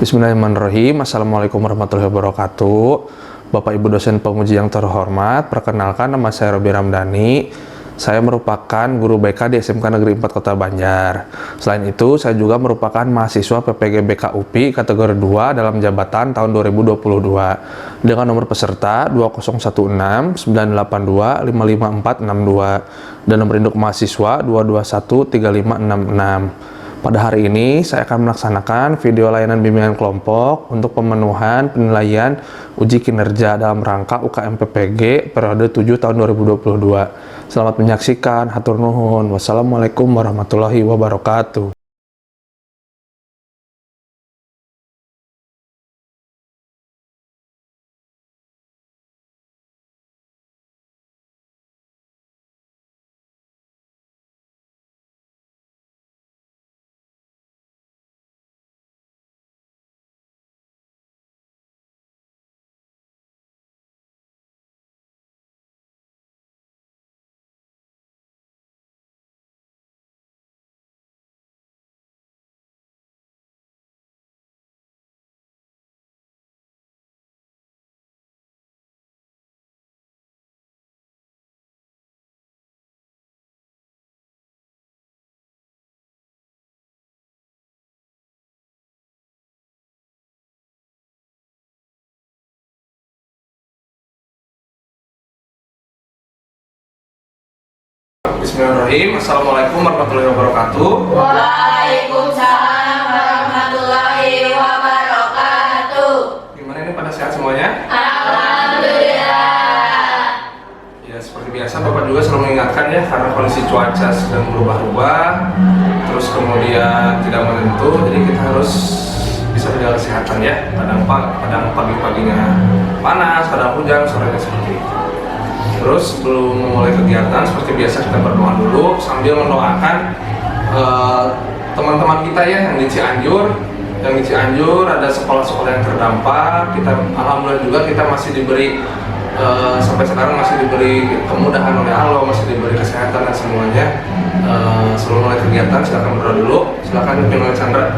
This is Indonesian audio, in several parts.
Bismillahirrahmanirrahim. Assalamualaikum warahmatullahi wabarakatuh. Bapak Ibu dosen penguji yang terhormat, perkenalkan nama saya Robi Ramdhani. Saya merupakan guru BK di SMK Negeri 4 Kota Banjar. Selain itu, saya juga merupakan mahasiswa PPG BK UPI kategori 2 dalam jabatan tahun 2022 dengan nomor peserta 2016 982 55462 dan nomor induk mahasiswa 2213566. Pada hari ini, saya akan melaksanakan video layanan bimbingan kelompok untuk pemenuhan penilaian uji kinerja dalam rangka UKM PPG periode 7 tahun 2022. Selamat menyaksikan, hatur nuhun. Wassalamualaikum warahmatullahi wabarakatuh. Bismillahirrahmanirrahim. Assalamualaikum warahmatullahi wabarakatuh. Waalaikumsalam warahmatullahi wabarakatuh. Gimana ini, pada sehat semuanya? Alhamdulillah. Ya, seperti biasa Bapak juga selalu mengingatkan ya, karena kondisi cuaca sedang berubah-ubah, terus kemudian tidak menentu, jadi kita harus bisa menjaga kesehatan ya. Kadang pagi-paginya panas, kadang hujan, sorenya seperti itu. Terus sebelum memulai kegiatan, seperti biasa kita berdoa dulu sambil mendoakan teman-teman kita ya yang di Cianjur. Yang di Cianjur ada sekolah-sekolah yang terdampak. Alhamdulillah juga kita masih diberi sampai sekarang masih diberi kemudahan oleh Allah, masih diberi kesehatan dan semuanya. Sebelum mulai kegiatan silakan berdoa dulu. Silakan Pimpin Chandra.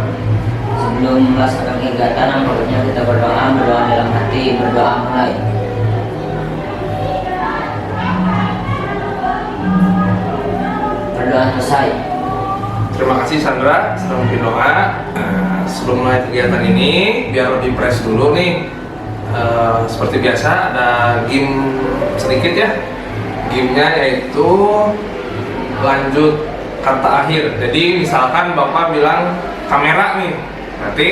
Sebelum melaksanakan kegiatan, nampaknya kita berdoa dalam hati, berdoa mulai. Berdoa selesai. Terima kasih Sandra sudah memimpin doa. Sebelum mulai kegiatan ini, biar lebih fresh dulu nih. Seperti biasa ada game sedikit ya. Gamenya yaitu lanjut kata akhir. Jadi misalkan Bapak bilang kamera nih, berarti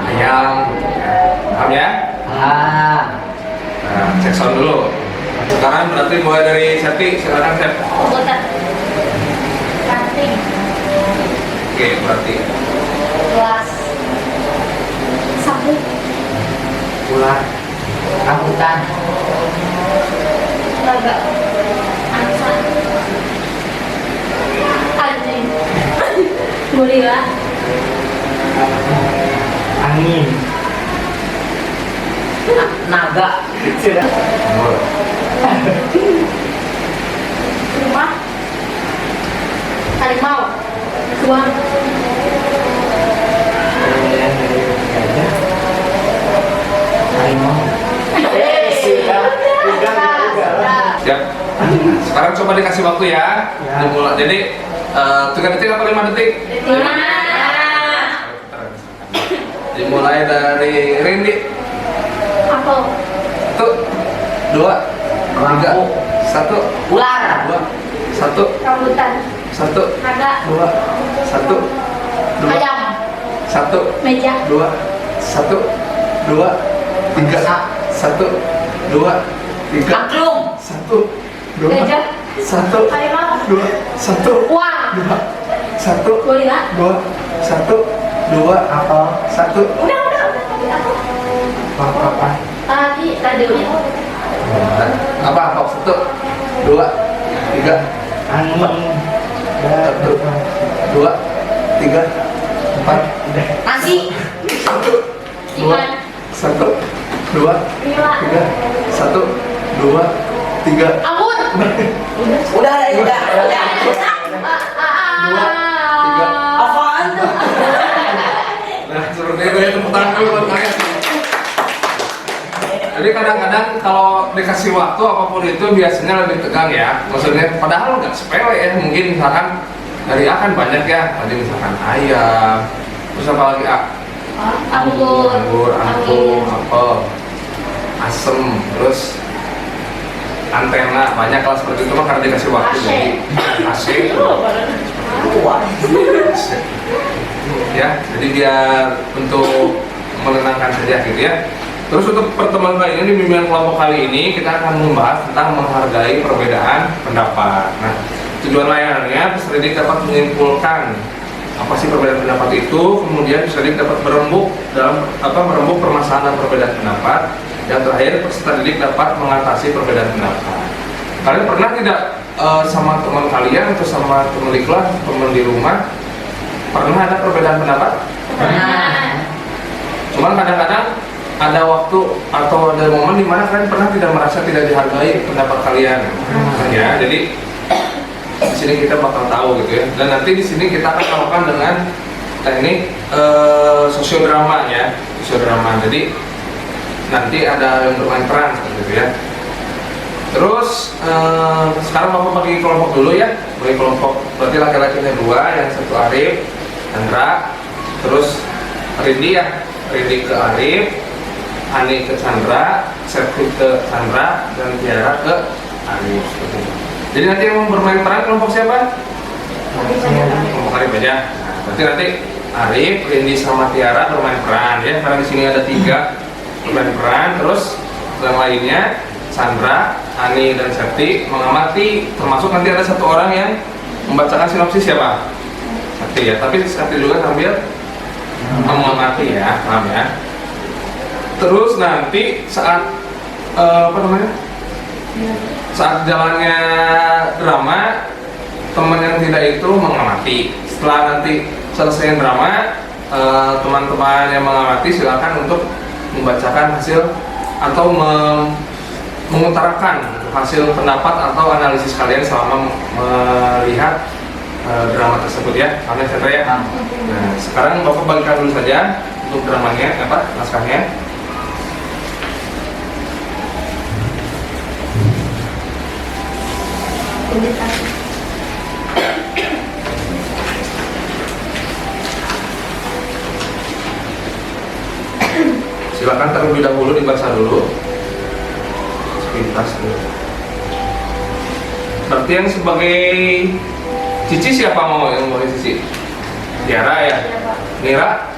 ayam. Paham ya? Nah, cek sound dulu. Sekarang berarti mulai dari Seti, silakan Seth. Ranting, Oke, berarti gelas, sabuk, Ular. Rambutan. laga, angsa, anjing, gorila, Angin. Naga. Sudah. rumah, harimau, tuang, Harimau. siap. Sekarang coba dikasih waktu ya. Dimulai. Jadi 3 detik atau 5 detik? Dimulai dari Rindi. apel, 1, 2, 3, 1, Ular. 2, 1, rambutan, 1, naga, 2, 1, 2, ayam, 1, meja, 2, 1, 2, 3, 1, 2, 3, Angklung. 1, 2, gajah, 1, harimau, 2, 1, uang, 2, 1, gorila, 2, 1, 2, Apel. 1. udah, Apa? tadi radionya, Apa? 1, 2, 3, Angin. 1, 2, 3, 4, Nasi. 1, 2, ikan, 1, 2, nila, 3, 1, 2, 3, anggur, Udah. ah, Dua, tiga. Apaan tuh? Nah, Dia tepuk tangan dulu buat kalian. Jadi kadang-kadang kalau dikasih waktu apapun itu biasanya lebih tegang ya. Maksudnya padahal nggak sepele ya. Mungkin misalkan dari A kan banyak ya. Tadi misalkan ayam. Terus apa lagi A? Anggur, Anggur, apel, asem, terus antena. Banyak kalau seperti itu mah karena dikasih waktu. AC. Jadi AC. Ya, jadi biar untuk menenangkan saja gitu ya. Terus untuk pertemuan kali ini, di bimbingan kelompok kali ini kita akan membahas tentang menghargai perbedaan pendapat. Nah, tujuan layanannya peserta didik dapat menyimpulkan apa sih perbedaan pendapat itu, kemudian peserta didik dapat merembuk permasalahan dan perbedaan pendapat. Yang terakhir, peserta didik dapat mengatasi perbedaan pendapat. Kalian pernah tidak sama teman kalian atau sama teman di kelas, teman di rumah, pernah ada perbedaan pendapat? Pernah. Cuman kadang-kadang ada waktu atau ada momen di mana kalian pernah tidak merasa tidak dihargai pendapat kalian. Ya, jadi di sini kita bakal tahu gitu ya. Dan nanti di sini kita akan melakukan dengan teknik sosiodrama ya, sosiodrama. Jadi nanti ada yang bermain peran seperti itu ya. Terus sekarang Bapak bagi kelompok dulu ya. Bagi kelompok, berarti laki-lakinya 2, yang satu Arif, Chandra, terus Rindi ya. Rindi ke Arif, Ani ke Chandra, Septi ke Chandra, dan Tiara ke Arif. Jadi nanti yang mau bermain peran kelompok siapa? Kelompok Arif aja. Nah, berarti nanti Arif, Rindi sama Tiara bermain peran ya. Karena di sini ada 3 bermain peran. Terus yang lainnya Chandra, Ani, dan Septi mengamati. Termasuk nanti ada 1 orang yang membacakan sinopsis siapa? Septi ya. Tapi Septi juga sambil mengamati ya, paham ya. Terus nanti saat saat jalannya drama, teman yang tidak itu mengamati. Setelah nanti selesai drama, teman-teman yang mengamati silakan untuk membacakan hasil atau mengutarakan hasil pendapat atau analisis kalian selama melihat drama tersebut ya, kalian Chandra ya. Nah, sekarang Bapak bagikan dulu saja untuk dramanya, naskahnya. Silakan terlebih dahulu dibaca dulu sepintas dulu. Berarti yang sebagai Cici siapa mau yang boleh Cici? Tiara ya? Mira?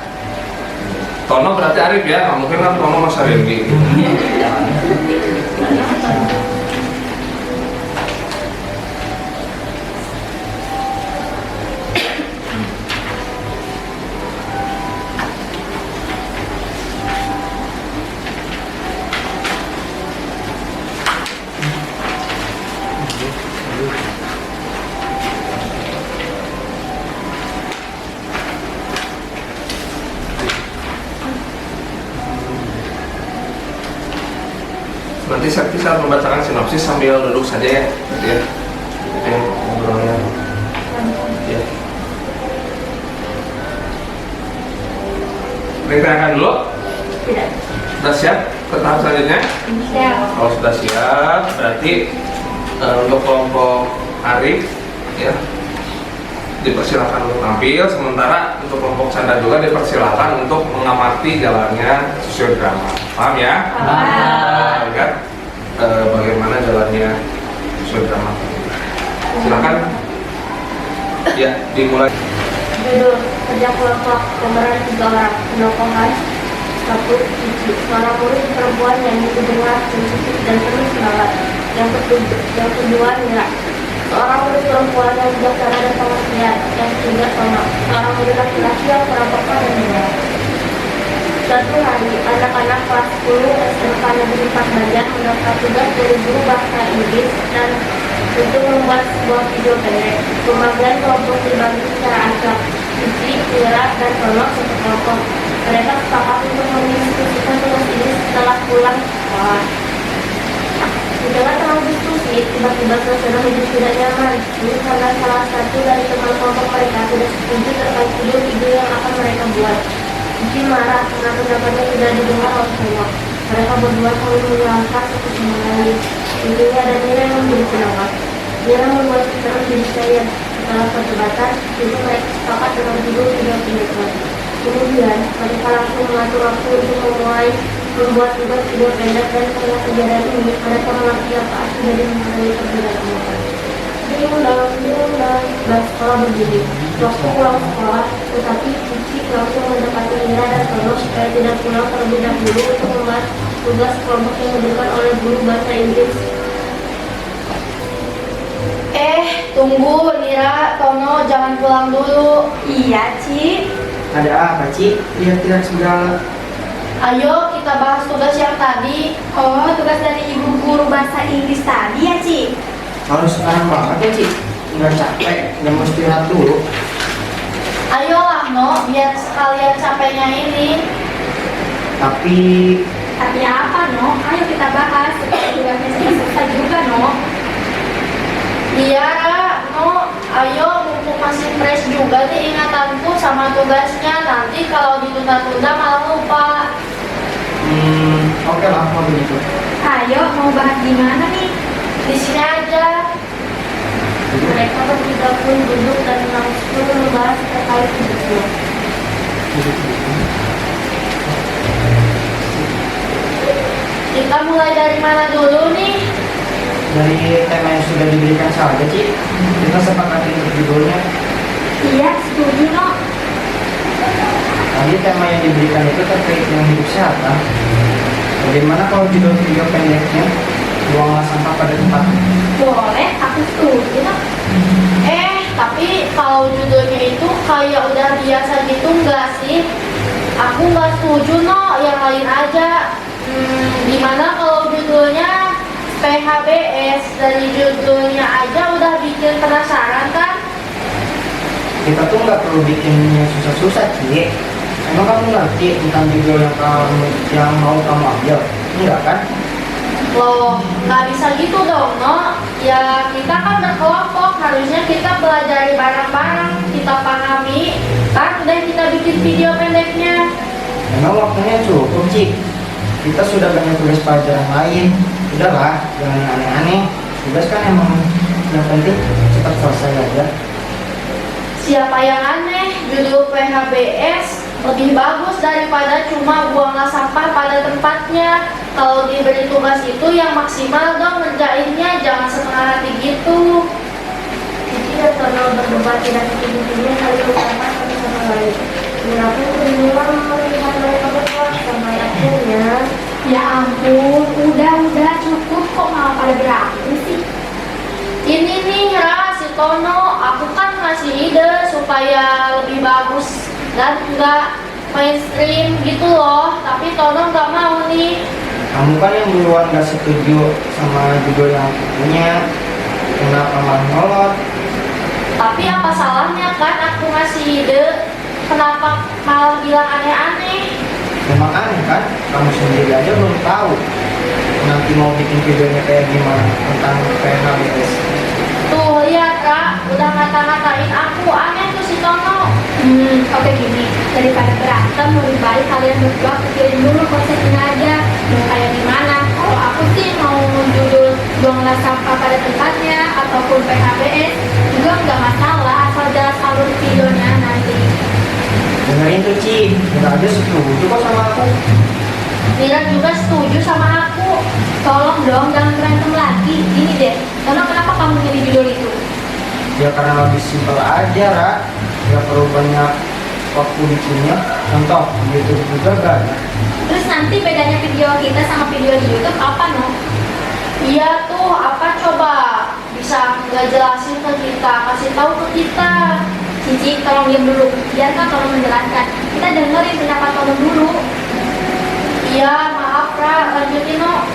Tono berarti Arif ya? Nggak mungkin kan Tono Mas Arifdi. Nanti saya bisa membacakan sinopsis sambil duduk saja ya, gitu ya. Ngobrolnya. Ya. Perintahkan dulu. Tidak. Sudah siap ke tahap selanjutnya? Siap. Kalau sudah siap, berarti untuk kelompok Arif ya dipersilakan untuk tampil. Sementara untuk kelompok Chandra juga dipersilakan untuk mengamati jalannya sosiodrama. Paham ya? Paham. Lihat bagaimana jalannya sosiodrama. Silakan. Ya, dimulai. Judul kerja kelompok pemeran 3 orang. Penokohan 1. Cici, seorang murid perempuan yang didengar sensitif dan penuh semangat. Yang kedua Mira, seorang murid perempuan yang bijaksana dan pengertian. Yang ketiga Tono, seorang murid laki-laki yang perampokkan dan benar. Suatu hari, anak-anak kelas 10 SMK Negeri 4 Banjar mendapat tugas dari guru bahasa Inggris dan untuk membuat sebuah video pendek. Pembagian kelompok dibagi secara acak. Cici, Mira, dan Tono satu kelompok. Mereka sepakat untuk mendiskusikan tugas ini setelah pulang sekolah. Di tengah-tengah diskusi, tiba-tiba suasana hidup tidak nyaman. Ini karena salah satu dari teman kelompok mereka tidak setuju terkait ide yang akan mereka buat. Cici marah karena pendapatnya tidak didengar oleh semua. Mereka berdua saling menyalahkan satu sama lain. Intinya ada Mira yang menjadi penawar. Mira membuat kita menjadi sayang. Setelah perdebatan, Cici mereka sepakat dengan judul tidak pendapat. Kemudian, mereka langsung mengatur waktu untuk memulai membuat tugas video pendek dan karena kejadian ini, mereka mengerti apa arti dari mengenai perbedaan. Diundang, dan sekolah berdiri. Waktu pulang sekolah, tetapi Cici langsung mendekati Mira dan Tono supaya tidak pulang terlebih dahulu untuk membahas tugas kelompok yang diberikan oleh guru bahasa Inggris. Tunggu, Mira, Tono, jangan pulang dulu. Iya, Ci. Ada apa, Ci? Lihat-lihat segala. Ayo kita bahas tugas yang tadi. Oh, tugas dari ibu guru bahasa Inggris tadi ya, Ci? Harus sekarang banget ya, Ci? Nggak capek, nggak mesti istirahat dulu. Ayolah, No, biar sekalian capeknya ini. Tapi Tapi apa, No? Ayo kita bahas. Supaya tugasnya selesai juga, No. Iya, No, ayo mumpung masih fresh juga nih ingatanku sama tugasnya. Nanti kalau ditunda-tunda malah lupa. oke lah kalau begitu. Ayo, mau bahas di mana nih? Di sini aja. Mereka bertiga pun duduk dan langsung membahas terkait hidupnya. Kita mulai dari mana dulu nih? Dari tema yang sudah diberikan saja, Ci. Kita sepakati untuk judulnya. Iya, setuju, No. Tadi tema yang diberikan itu terkait dengan hidup sehat, kan? Bagaimana kalau judul video pendeknya buanglah sampah pada tempatnya? Boleh, aku setuju, No. Tapi kalau judulnya itu kayak udah biasa gitu nggak sih? Aku nggak setuju, No. Yang lain aja. Gimana kalau judulnya PHBS? Dari judulnya aja udah bikin penasaran kan? Kita tuh nggak perlu bikin yang susah-susah, Ci. Emang kamu ngerti tentang judul yang mau kamu ambil? Enggak kan? Loh, nggak bisa gitu dong, No. Ya kita kan berkelompok, harusnya kita belajar bareng-bareng, kita pahami, kan udah kita bikin video pendeknya. Memang waktunya cukup, Ci. Kita sudah banyak tugas pelajaran lain. Udahlah, jangan yang aneh-aneh. Tugas kan emang yang penting cepat selesai aja. Siapa yang aneh? Judul PHBS lebih bagus daripada cuma buanglah sampah pada tempatnya. Kalau diberi tugas itu yang maksimal dong ngerjainnya, jangan setengah hati gitu. Cici dan Tono berdebat tidak setuju-tujunya saling mencapai satu sama lain. Mira pun kebingungan melihat mereka berdua sampai akhirnya. Ya ampun, udah cukup kok malah pada berantem sih. Ini nih Ra, si Tono, aku kan ngasih ide supaya lebih bagus dan nggak mainstream gitu loh. Tapi Tono nggak mau nih. Kamu kan yang duluan gak setuju sama judul yang aku punya. Kenapa malah nyolot? Tapi apa salahnya kan aku ngasih ide? Kenapa malah bilang aneh-aneh? Memang aneh kan? Kamu sendiri aja belum tahu nanti mau bikin videonya kayak gimana tentang PHBS. Tuh lihat Ra, udah ngata-ngatain aku, aneh tuh si Tono. Oke gini, daripada berantem lebih baik kalian berdua pikirin dulu konsepnya aja mau kayak gimana. Kalau aku sih mau judul buanglah sampah pada tempatnya ataupun PHBS juga nggak masalah asal jelas alur videonya nanti. Dengerin tuh, Ci. Mira aja setuju kok sama aku. Mira juga setuju sama aku. Tolong dong jangan berantem lagi. Gini deh, Tono kenapa kamu milih judul itu? Ya karena lebih simpel aja, Ra. Gak perlu banyak waktu bikinnya. Contoh, di YouTube juga banyak. Terus nanti bedanya video kita sama video di YouTube apa, No? Iya tuh, apa coba? Bisa nggak jelasin ke kita, kasih tahu ke kita. Cici, tolong diam dulu. Biarkan Tono menjelaskan. Kita dengerin pendapat Tono dulu. Iya, maaf Ra, lanjutin No.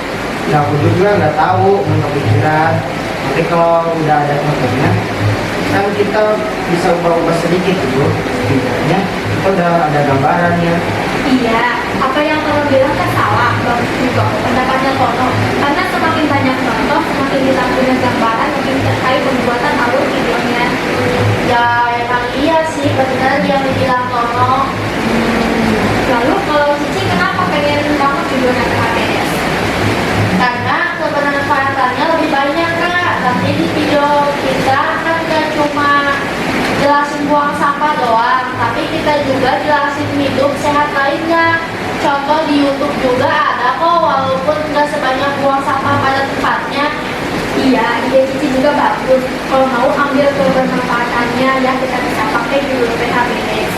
Ya aku juga nggak tahu, belum kepikiran. Nanti kalau udah ada contohnya, kan kita bisa ubah-ubah sedikit dulu. Setidaknya kita udah ada gambarannya. Iya, apa yang Tono bilang kan salah. Bagus juga pendapatnya Tono. Karena semakin banyak contoh, semakin kita punya gambaran lebih terkait pembuatan alur videonya. Ya emang iya sih, bener yang dibilang Tono. contoh di YouTube juga ada kok, walaupun nggak sebanyak buang sampah pada tempatnya. Iya, ide Cici juga bagus. Kalau mau ambil kebermanfaatannya ya kita bisa pakai di PHBS.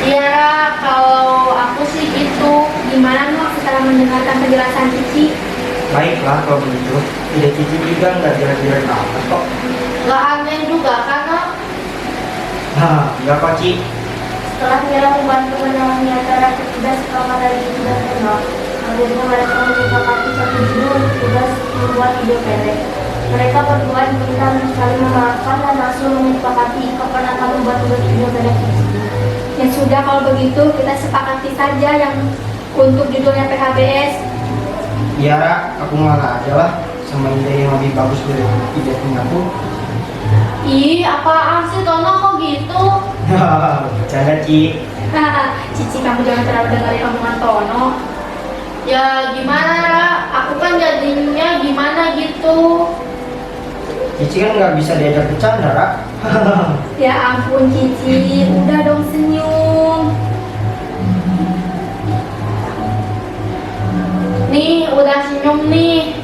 Iya, kalau aku sih gitu. Gimana Nok setelah mendengarkan penjelasan Cici? Baiklah kalau begitu. Ide Cici juga nggak jelek-jelek banget kok. Nggak aneh juga karena Nggak kok, Ci. Setelah Mira membantu menangani acara petugas keamanan di dan Tenok, akhirnya mereka menyepakati satu judul untuk tugas membuat video pendek. Mereka berdua diminta saling memaafkan dan langsung menyepakati kapan akan membuat tugas video pendek tersebut. Ya sudah kalau begitu kita sepakati saja yang untuk judulnya PHBS. Iya, Ra, aku ngalah aja lah sama ide yang lebih bagus dari ide punya aku. ih, apaan sih Tono kok gitu? Bercanda, Ci. Cici kamu jangan terlalu dengerin omongan Tono. Ya gimana Ra? Aku kan jadinya gimana gitu. Cici kan nggak bisa diajak bercanda, Ra. Ya ampun Cici, udah dong senyum. Nih, udah senyum nih.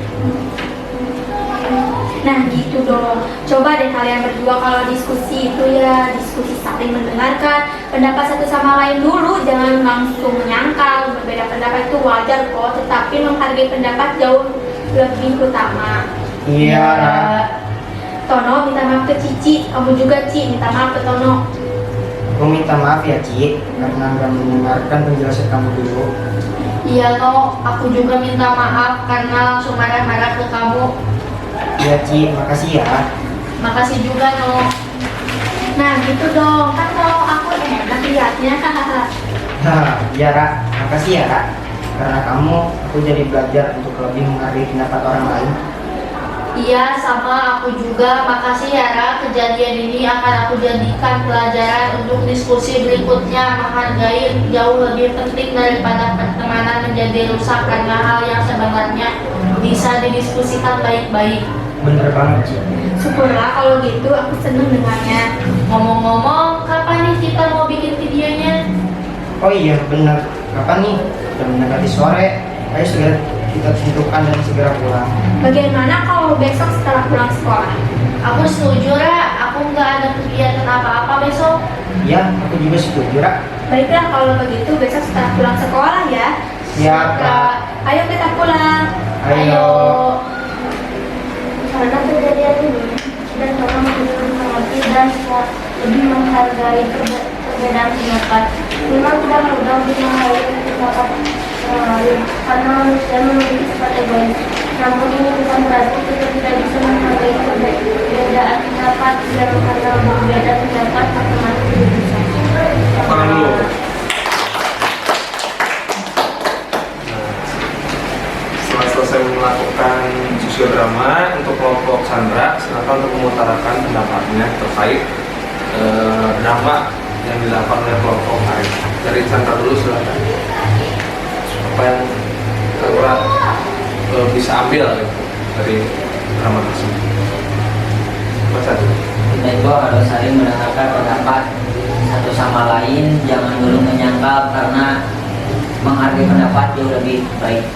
Nah gitu dong. Coba deh kalian berdua kalau diskusi itu ya diskusi saling mendengarkan pendapat satu sama lain dulu, jangan langsung menyangkal. Berbeda pendapat itu wajar kok, tetapi menghargai pendapat jauh lebih utama. Iya, Ra. Tono minta maaf ke Cici, kamu juga Ci minta maaf ke Tono. Aku minta maaf ya, Ci, karena nggak mendengarkan penjelasan kamu dulu. Iya No, aku juga minta maaf karena langsung marah-marah ke kamu. Iya, Ci, makasih ya. Makasih juga No. Nah gitu dong, kan kalau aku enak lihatnya. Iya, Ra. Makasih ya, Ra. Karena kamu, aku jadi belajar untuk lebih menghargai pendapat orang lain. Iya, sama aku juga. Makasih ya Ra, kejadian ini akan aku jadikan pelajaran untuk diskusi berikutnya. Menghargai jauh lebih penting daripada pertemanan menjadi rusak karena hal yang sebenarnya bisa didiskusikan baik-baik. Bener banget, Ci. Syukurlah kalau gitu, aku seneng dengarnya. Ngomong-ngomong, kapan nih kita mau bikin videonya? Oh iya, bener. Kapan nih? Udah mendekati sore. Ayo segera kita tentukan dan segera pulang. Bagaimana kalau besok setelah pulang sekolah? Aku setuju Ra, aku nggak ada kegiatan apa-apa besok. Iya, aku juga setuju, Ra. Baiklah kalau begitu besok setelah pulang sekolah ya. Siap, Kak. Ayo kita pulang. Ayo. Karena kejadian ini, dan orang mengerti dan lebih menghargai perbedaan pendapat. Memang tidak mudah untuk menghargai pendapat orang lain, karena manusia memiliki sifat egois. Namun ini bukan berarti kita tidak bisa menghargai perbedaan pendapat, dan karena berbeda pendapat otomatis tidak bisa. Tangan dulu. Setelah selesai melakukan sosiodrama untuk kelompok Sandra, silakan untuk mengutarakan pendapatnya terkait drama yang dilakukan oleh kelompok Arif. Dari Sandra dulu silakan. Apa yang Sandra bisa ambil gitu, dari drama tersebut? Mas Adi. Kita itu harus saling mendengarkan pendapat satu sama lain, jangan dulu menyangkal karena menghargai pendapat jauh lebih baik.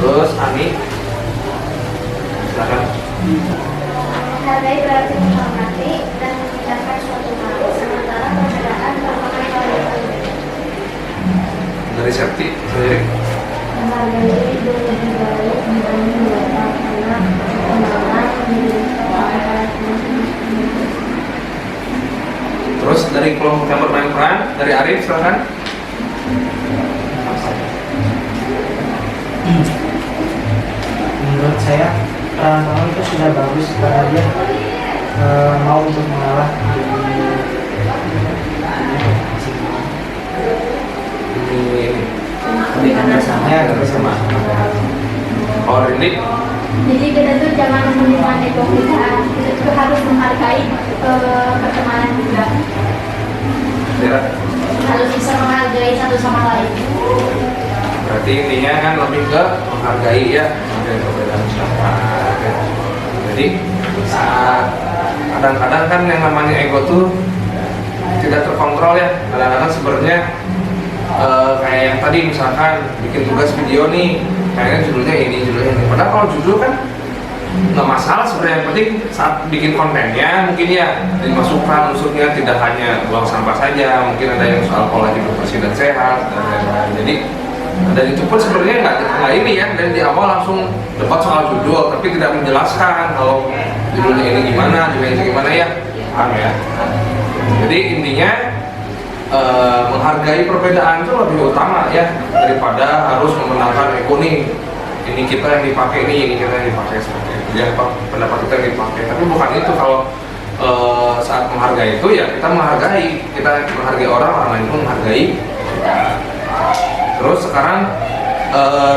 Terus Ami, silakan. Menghargai berarti menghormati dan memindahkan suatu hal, sementara perbedaan merupakan hal yang berbeda. Dari Septi sendiri. Menghargai itu lebih baik dibanding mereka karena perkembangan menjadi antara Terus dari kelompok yang bermain peran, dari Arif silakan. Menurut saya peran kamu itu sudah bagus karena dia mau untuk mengalah Ini Kebaikan bersama. ya bersama. Kalau Rindy, Jadi kita tuh jangan menemukan ego kita juga harus menghargai pertemanan juga. Dera. Harus bisa menghargai satu sama lain. Berarti intinya kan lebih ke menghargai ya, menghargai perbedaan pendapat. Ya. Jadi saat kadang-kadang kan yang namanya ego tuh tidak terkontrol ya. Kadang-kadang sebenarnya kayak yang tadi misalkan bikin tugas video nih, kayaknya judulnya ini, judulnya ini. Padahal kalau judul kan nggak masalah sebenarnya, yang penting saat bikin kontennya mungkin ya dimasukkan unsurnya tidak hanya buang sampah saja, mungkin ada yang soal pola hidup bersih dan sehat dan lain-lain. Jadi dan itu pun sebenarnya nggak ini ya, dari di awal langsung debat soal judul tapi tidak menjelaskan kalau judulnya ini gimana, judulnya ini gimana ya, paham ya. Jadi intinya menghargai perbedaan itu lebih utama ya daripada harus memenangkan ego nih, ini kita yang dipakai nih, ini kita yang dipakai seperti itu ya, pendapat kita yang dipakai. Tapi bukan itu, kalau saat menghargai itu ya kita menghargai orang lain pun menghargai kita. Terus sekarang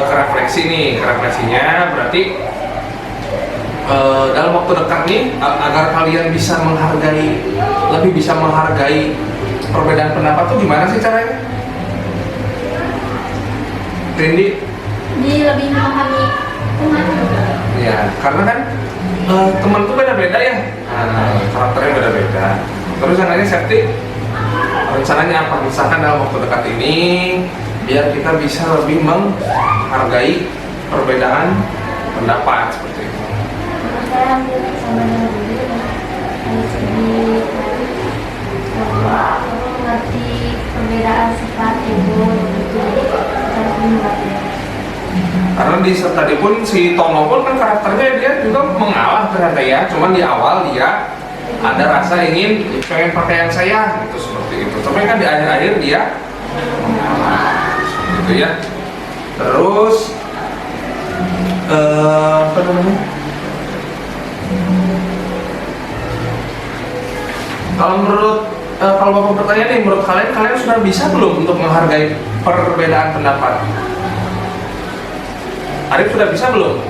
ke refleksi nih, ke refleksinya berarti dalam waktu dekat nih agar kalian bisa lebih bisa menghargai perbedaan pendapat tuh gimana sih caranya? Rindi? Lebih memahami teman. Ya, karena kan teman tuh beda-beda ya, karakternya beda-beda. Terus yang lainnya Septi, rencananya apa? Misalkan dalam waktu dekat ini, biar kita bisa lebih menghargai perbedaan pendapat seperti itu. Saya hampir sama dengan dulu, dari segi mengerti perbedaan sifat ego gitu, harus mengerti. Karena tadi pun si Tono pun kan karakternya dia juga mengalah ternyata ya, cuman di awal dia ada rasa ingin pengen pakai yang saya gitu seperti itu. Tapi kan di akhir-akhir dia mengalah gitu ya. Terus apa namanya? Kalau Bapak bertanya nih, menurut kalian sudah bisa belum untuk menghargai perbedaan pendapat? Arif sudah bisa belum?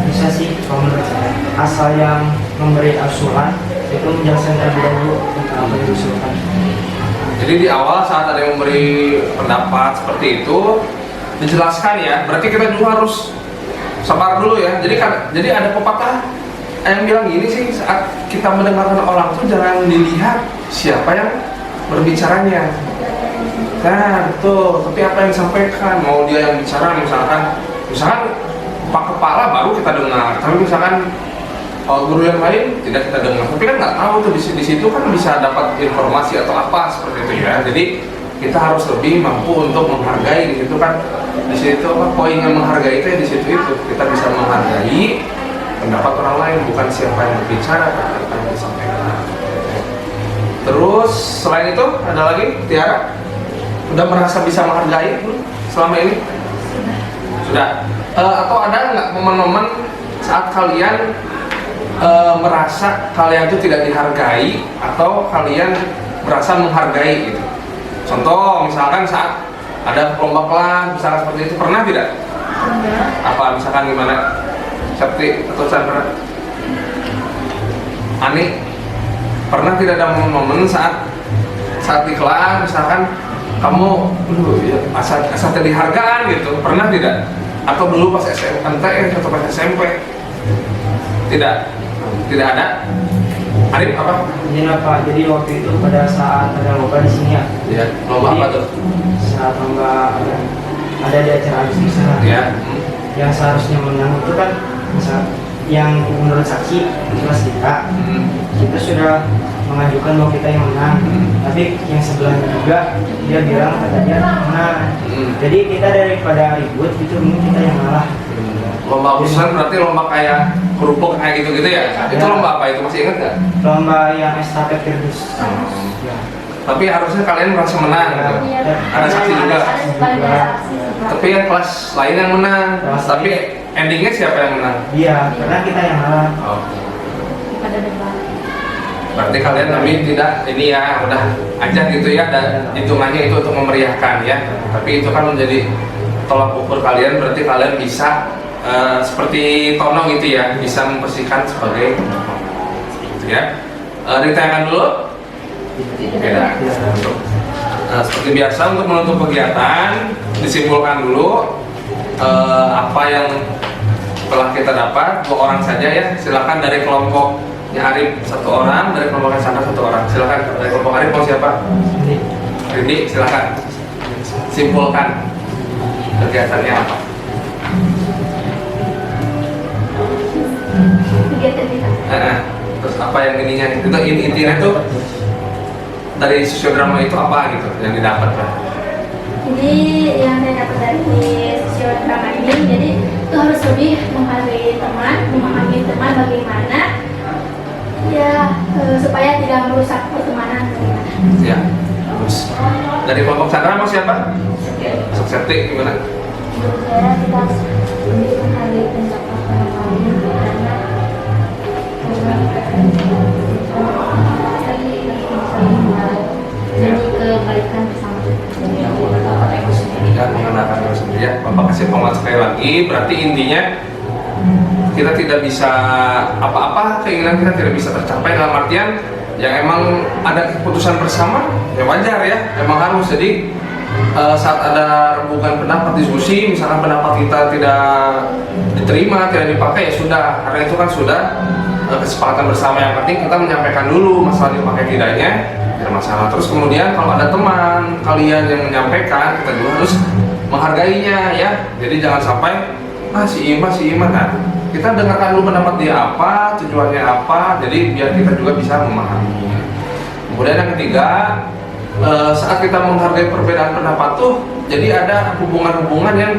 Bisa sih kalau menurut saya, asal yang memberi usulan itu menjelaskan terlebih dahulu tentang apa yang diusulkan. Jadi di awal saat ada yang memberi pendapat seperti itu dijelaskan ya, berarti kita juga harus sabar dulu ya. Jadi ada pepatah yang bilang gini sih, saat kita mendengarkan orang tuh jangan dilihat siapa yang berbicaranya. Nah betul, tapi apa yang disampaikan, mau dia yang bicara misalkan Pak Kepala baru kita dengar, tapi misalkan guru yang lain tidak kita dengar, tapi kan nggak tahu tuh di situ kan bisa dapat informasi atau apa seperti itu ya. Jadi kita harus lebih mampu untuk menghargai di situ kan, di situ apa poinnya menghargai itu ya, di situ itu kita bisa menghargai pendapat orang lain, bukan siapa yang berbicara tapi apa yang disampaikan. Terus selain itu ada lagi, Tiara udah merasa bisa menghargai selama ini? Sudah. Atau ada nggak momen-momen saat kalian merasa kalian itu tidak dihargai atau kalian merasa menghargai gitu? Contoh misalkan saat ada lomba kelas misalkan seperti itu, pernah tidak? Apa misalkan gimana? Septi atau Chandra? Ani, pernah tidak ada momen-momen saat di kelas misalkan kamu ya, asal dihargaan gitu, pernah tidak? Atau dulu pas MTS atau pas SMP? Tidak ada. Arif apa? Jadi waktu itu pada saat ada lomba di sini ya. Ya, lomba apa tuh? Saat lomba ada di acara di sana. Ya. Yang seharusnya menang itu kan misal yang menurut saksi kelas kita sudah mengajukan bahwa kita yang menang, tapi yang sebelahnya juga dia bilang katanya menang. Jadi kita daripada ribut itu kita yang ngalah. Lomba khususan berarti lomba kayak kerupuk kayak gitu-gitu ya? Itu lomba apa itu, masih ingat nggak? Lomba yang estafet virus. Ya. Tapi harusnya kalian merasa menang gitu. Ada saksi juga. Tapi yang kelas lain yang menang. Tapi endingnya siapa yang menang? Iya, karena kita yang ngalah. Pada debat. Berarti kalian lebih tidak ini ya, udah aja gitu ya, dan hitungannya itu untuk memeriahkan ya. Tapi itu kan menjadi tolak ukur kalian, berarti kalian bisa seperti Tono gitu ya, bisa memposisikan sebagai gitu ya. Ditanyakan dulu. Beda. Seperti biasa untuk menutup kegiatan disimpulkan dulu apa yang telah kita dapat. 2 orang saja ya, silakan dari kelompoknya Arif 1 orang, dari kelompoknya Sandra 1 orang. Silakan dari kelompok Arif mau siapa? Rindi, silakan simpulkan. kegiatannya apa? Kegiatan kita. Terus apa yang ininya itu intinya tuh dari sosiodrama itu apa gitu yang didapat Pak? Jadi yang saya dapat dari sosiodrama ini, jadi itu harus lebih menghargai teman, memahami teman bagaimana ya supaya tidak merusak pertemanan. Ya, terus dari kelompok Sandra mau siapa? Septi gimana? Menurut saya kita harus lebih menghargai pendapat orang lain karena demi kebaikan bersama. yang mengenalkan ego sendiri. Dan mengenakan diri sendiri ya. Bapak kasih penguat sekali lagi, berarti intinya kita tidak bisa apa-apa, keinginan kita tidak bisa tercapai dalam artian yang emang ada keputusan bersama ya wajar ya, emang harus. Jadi saat ada rembukan pendapat diskusi, misalkan pendapat kita tidak diterima, tidak dipakai ya sudah, karena itu kan sudah kesepakatan bersama. Yang penting kita menyampaikan dulu masalah dipakai tidaknya, tidak masalah. Terus kemudian kalau ada teman kalian yang menyampaikan, kita juga harus menghargainya ya. Jadi jangan sampai si Ima nah, kita dengarkan dulu pendapat dia apa, tujuannya apa, jadi biar kita juga bisa memahami. Kemudian yang ketiga, saat kita menghargai perbedaan pendapat tuh, jadi ada hubungan-hubungan yang